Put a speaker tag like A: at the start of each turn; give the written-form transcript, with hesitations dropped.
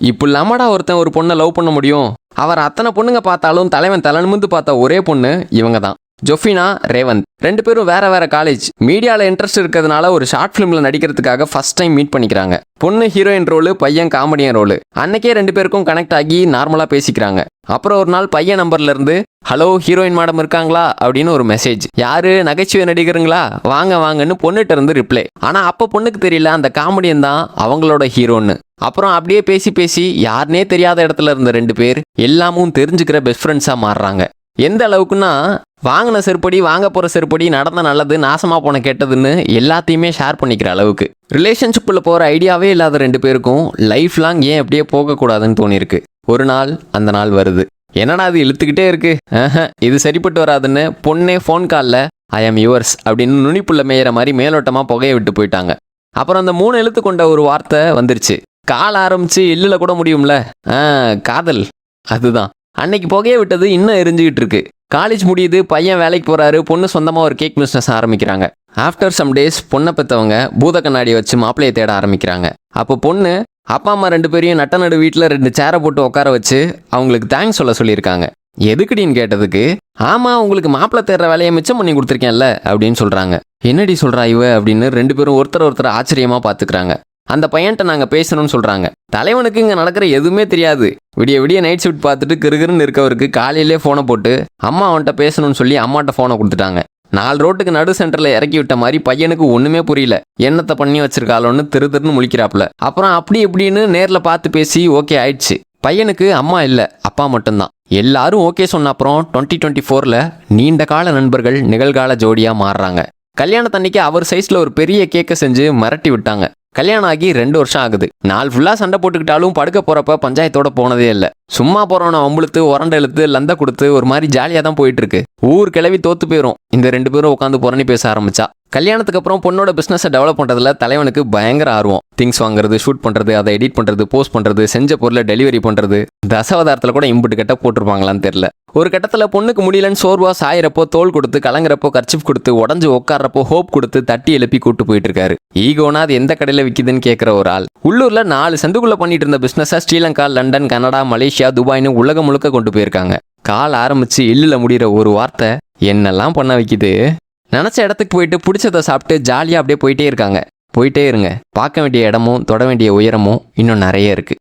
A: இப்போ இல்லாமடா ஒருத்தன் ஒரு பொண்ணை லவ் பண்ண முடியும். அவர் அத்தனை பொண்ணுங்க பார்த்தாலும் தலைவன் நிமிர்ந்து பார்த்த ஒரே பொண்ணு இவங்க தான். ஜொஃபினா, ரேவந்த். 2 பேரும் வேற வேற காலேஜ். மீடியாவில் இன்ட்ரெஸ்ட் இருக்கிறதுனால ஒரு ஷார்ட் ஃபிலிமில் நடிக்கிறதுக்காக ஃபர்ஸ்ட் டைம் மீட் பண்ணிக்கிறாங்க. பொண்ணு ஹீரோயின் ரோலு, பையன் காமெடியன் ரோலு. அன்னைக்கே 2 பேருக்கும் கனெக்ட் ஆகி நார்மலாக பேசிக்கிறாங்க. அப்புறம் ஒரு நாள் பையன் நம்பர்ல இருந்து ஹலோ ஹீரோயின் மேடம் இருக்காங்களா அப்படின்னு ஒரு மெசேஜ். யாரு, நகைச்சுவை நடிகருங்களா, வாங்க வாங்கன்னு பொண்ணுகிட்ட இருந்து ரிப்ளை. ஆனால் அப்போ பொண்ணுக்கு தெரியல அந்த காமெடியன் தான் அவங்களோட ஹீரோன்னு. அப்புறம் அப்படியே பேசி பேசி யாருனே தெரியாத இடத்துல இருந்த 2 பேர் எல்லாமும் தெரிஞ்சுக்கிற பெஸ்ட் ஃப்ரெண்ட்ஸாக மாறுறாங்க. எந்த அளவுக்குன்னா வாங்கின செருப்படி, வாங்க போகிற செருப்படி, நடந்த நல்லது, நாசமாக போன கெட்டதுன்னு எல்லாத்தையுமே ஷேர் பண்ணிக்கிற அளவுக்கு. ரிலேஷன்ஷிப்பில் போகிற ஐடியாவே இல்லாத 2 பேருக்கும் லைஃப் லாங் ஏன் அப்படியே போகக்கூடாதுன்னு தோணிருக்கு. ஒரு நாள் அந்த நாள் வருது. என்னடா அது இழுத்துக்கிட்டே இருக்கு, இது சரிப்பட்டு வராதுன்னு பொண்ணே ஃபோன் காலில் ஐ ஆம் யுவர்ஸ் அப்படின்னு நுனிப்புள்ள மேயிற மாதிரி மேலோட்டமாக புகையை விட்டு போயிட்டாங்க. அப்புறம் அந்த 3 எழுத்து கொண்ட ஒரு வார்த்தை வந்துருச்சு. கால் ஆரம்பிச்சு எள்ளில் கூட முடியும்ல, காதல். அதுதான் அன்னைக்கு புகையை விட்டது இன்னும் எரிஞ்சுக்கிட்டு இருக்கு. காலேஜ் முடியுது, பையன் வேலைக்கு போகிறாரு, பொண்ணு சொந்தமாக ஒரு கேக் பிஸ்னஸ் ஆரம்பிக்கிறாங்க. ஆஃப்டர் சம் டேஸ் பொண்ணை பெற்றவங்க பூத கண்ணாடியை வச்சு மாப்பிள்ளையை தேட ஆரம்பிக்கிறாங்க. அப்போ பொண்ணு அப்பா அம்மா 2 பேரையும் நட்ட நடு வீட்டில் 2 சேரை போட்டு உட்கார வச்சு அவங்களுக்கு தேங்க்ஸ் சொல்லியிருக்காங்க. எதுக்குடின்னு கேட்டதுக்கு, ஆமாம் உங்களுக்கு மாப்பிள்ளை தேடுற வேலையை மிச்சம் பண்ணி கொடுத்துருக்கேன்ல அப்படின்னு சொல்கிறாங்க. என்னடி சொல்கிறா இவ அப்படின்னு 2 பேரும் ஒருத்தர் ஆச்சரியமாக பார்த்துக்கிறாங்க. அந்த பையன்ட்ட நாங்கள் பேசணும்னு சொல்கிறாங்க. தலைவனுக்கு இங்கே நடக்கிற எதுவுமே தெரியாது. விடிய விடிய நைட் ஷிஃப்ட் பார்த்துட்டு கிருகிருன்னு இருக்கவருக்கு காலையிலே ஃபோனை போட்டு அம்மா அவன்கிட்ட பேசணும்னு சொல்லி அம்மாட்ட ஃபோனை கொடுத்துட்டாங்க. 4 ரோட்டுக்கு நடு சென்டரில் இறக்கி விட்ட மாதிரி பையனுக்கு ஒன்றுமே புரியல. என்னத்தை பண்ணி வச்சிருக்காளோன்னு திருன்னு முழிக்கிறாப்புல. அப்புறம் அப்படி இப்படின்னு நேரில் பார்த்து பேசி ஓகே ஆயிடுச்சு. பையனுக்கு அம்மா இல்லை, அப்பா மட்டும்தான். எல்லாரும் ஓகே சொன்ன அப்புறம் 2024 நீண்ட கால நண்பர்கள் நிகழ்கால ஜோடியாக மாறுறாங்க. கல்யாணத்தன்னைக்கு அவர் சைஸில் ஒரு பெரிய கேக்கை செஞ்சு மிரட்டி விட்டாங்க. கல்யாணம் ஆகி 2 வருஷம் ஆகுது. நாள் ஃபுல்லாக சண்டை போட்டுக்கிட்டாலும் படுக்க போகிறப்ப பஞ்சாயத்தோட போனதே இல்லை. சும்மா போகிறவனை வம்புழுத்து உரண்டை இழுத்து லந்த கொடுத்து ஒரு மாதிரி ஜாலியாக தான் போயிட்டு இருக்கு. ஊர் கிளவி தோத்து போயிடும் இந்த 2 பேரும் உட்காந்து புரணி பேச ஆரம்பிச்சா. கல்யாணத்துக்கு அப்புறம் பொண்ணோட பிஸ்னஸை டெவலப் பண்ணுறதுல தலைவனுக்கு பயங்கர ஆர்வம். திங்ஸ் வாங்குறது, ஷூட் பண்ணுறது, அதை எடிட் பண்ணுறது, போஸ்ட் பண்ணுறது, செஞ்ச பொருளை டெலிவரி பண்ணுறது. தசவதாரத்தில் கூட இம்புட்டு கட்ட போட்டிருப்பாங்களான்னு தெரியல. ஒரு கட்டத்தில் பொண்ணுக்கு முடியலன்னு சோர்வா சாயிறப்போ தோல் கொடுத்து, கலங்குறப்போ கர்ச்சிப் கொடுத்து, உடஞ்சு உட்கார்றப்போ ஹோப் கொடுத்து தட்டி எழுப்பி கூட்டு போயிட்டு இருக்காரு. ஈகோனா அது எந்த கடையில் விற்கிதுன்னு கேட்குற ஒரு ஆள். உள்ளூரில் 4 சந்துக்குள்ளே பண்ணிட்டு இருந்த பிஸ்னஸை ஸ்ரீலங்கா, லண்டன், கனடா, மலேசியா, துபாய்னு உலகம் முழுக்க கொண்டு போயிருக்காங்க. கால் ஆரம்பிச்சு எள்ளில் முடிகிற ஒரு வார்த்தை என்னெல்லாம் பண்ண வைக்குது. நினச்ச இடத்துக்கு போயிட்டு பிடிச்சதை சாப்பிட்டு ஜாலியாக அப்படியே போயிட்டே இருக்காங்க. போயிட்டே இருங்க. பார்க்க வேண்டிய இடமும் தொட வேண்டிய உயரமும் இன்னும் நிறைய இருக்குது.